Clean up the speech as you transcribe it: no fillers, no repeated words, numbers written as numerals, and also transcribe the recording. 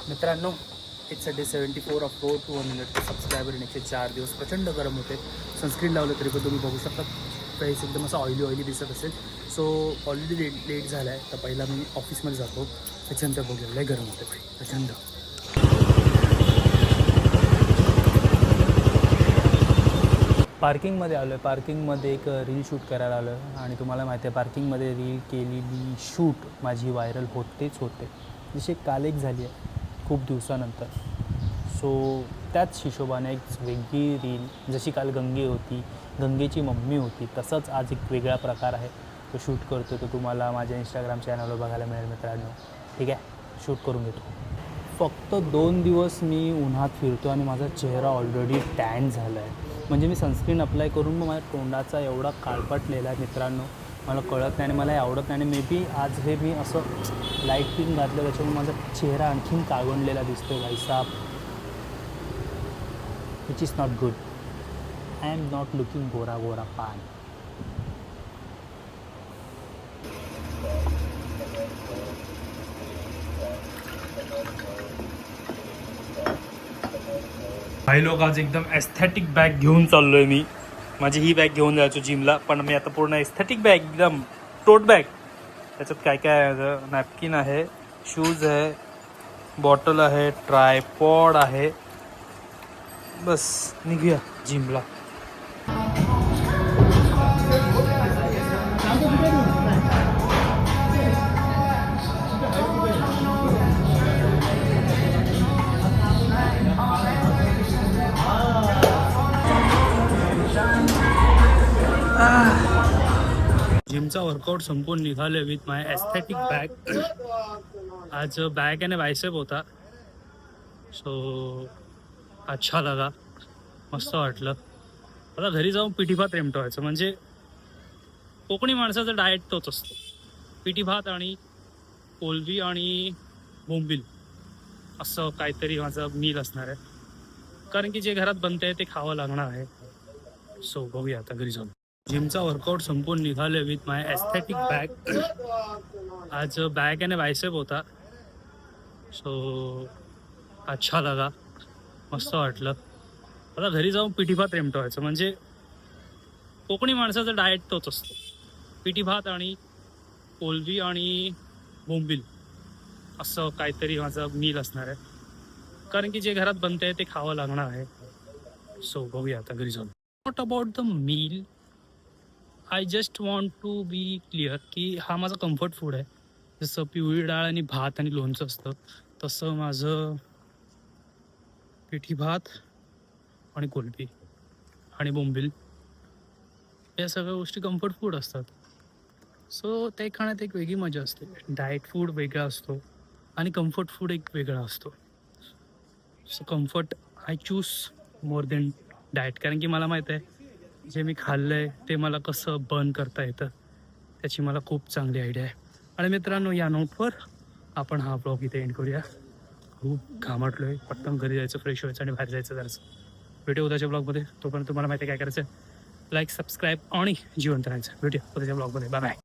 मित्रांनो, it's day 74 of 200 subscriber आणि 104 दिवस प्रचंड गरम होते. सनस्क्रीन लावलं तरी पण तुम्ही बघू शकता फेस एकदम असं ऑइली दिसत असेल. सो ऑलरेडी लेट झाला आहे, तर पहिला मी ऑफिसमध्ये जातो, त्याच्यानंतर बघूया. लय गरम होते भाई, प्रचंड. पार्किंगमध्ये आलो आहे. पार्किंगमध्ये एक रील शूट करायला आलो आहे आणि तुम्हाला माहिती आहे पार्किंगमध्ये रील केलेली शूट माझी व्हायरल होतेच होते. जशी काल एक झाली आहे खूप दिवसानंतर. सो त्याच हिशोबाने एक वेगळी रील, जशी काल गंगे होती, गंगेची मम्मी होती, तसंच आज एक वेगळा प्रकार आहे तो शूट करतो. तो तुम्हाला माझ्या इंस्टाग्राम चॅनलवर बघायला मिळेल मित्रांनो. ठीक आहे, शूट करून घेतो. फक्त 2 दिवस मी उन्हात फिरतो आणि माझा चेहरा ऑलरेडी टॅन झाला आहे. म्हणजे मी सनस्क्रीन अप्लाय करून मग माझ्या तोंडाचा एवढा काळपटलेला आहे मित्रांनो, मला कळत नाही आणि मला हे आवडत नाही. आणि मे बी आज हे मी असं लाईट पिंक घातलं त्याच्यामुळे माझा चेहरा आणखीन काळवंडलेला दिसतो भाईसाब, which is not good. I am not looking Gora Gora पान. भाई लोक, आज एकदम एस्थेटिक बॅग घेऊन चाललो आहे मी. माझी ही बॅग घेऊन जायचो जिमला, पण मी आता पूर्ण एस्थेटिक बॅग, एकदम टोट बॅग. त्याच्यात काय काय आहे? नॅपकिन आहे, शूज आहे, बॉटल आहे, ट्रायपॉड आहे. बस निघूया जिमला. जिमचा वर्कआउट संपून निघाले विथ माय एस्थेटिक बॅग. आज बॅग आणि बायसेप होता, सो अच्छा लगा, मस्त वाटलं. आता घरी जाऊन पिठी भात रेमटवायचं. म्हणजे कोकणी माणसाचं डाएट तोच असतो, पिठी भात आणि कोलबी आणि बोंबील, असं काहीतरी माझं मील असणार आहे. कारण की जे घरात बनते ते खावं लागणार आहे. सो बघूया आता घरी जाऊन. जिमचा वर्कआउट संपून निघाले विथ माय एस्थेटिक बॅग. आज बॅग आणि बायसेप होता, सो अच्छा लगा, मस्त वाटलं. आता घरी जाऊन पिठी भात रेमटवायचं. म्हणजे कोकणी माणसाचं डाएट तोच असतो, पिठी भात आणि कोलबी आणि बोंबील, असं काहीतरी माझं मील असणार आहे. कारण की जे घरात बनते ते खावं लागणार आहे. सो बघूया आता घरी जाऊन. Not about the meal, I just want to be clear की हा माझा कम्फर्ट फूड आहे. जसं पिवळी डाळ आणि भात आणि लोणचं असतं, तसं माझं पिठी भात आणि कोलबी आणि बोंबील या सगळ्या गोष्टी कम्फर्ट फूड असतात. सो ते खाण्यात एक वेगळी मजा असते. डाएट फूड वेगळा असतो आणि कम्फर्ट फूड एक वेगळा असतो. So comfort I choose more than diet. कारण की मला माहीत आहे जे मी खाल्लं आहे ते मला कसं बर्न करता येतं, त्याची मला खूप चांगली आयडिया आहे. आणि मित्रांनो, या नोटवर आपण हा ब्लॉग इथे एंड करूया. खूप घामाटलो आहे, पटकन घरी जायचं, फ्रेश व्हायचं आणि बाहेर जायचं जरासं. भेटू उद्याच्या ब्लॉगमध्ये. तोपर्यंत तुम्हाला माहिती आहे काय करायचं, लाईक, सबस्क्राईब आणि जिवंत राहायचं. भेटूया उद्याच्या ब्लॉगमध्ये. Bye bye.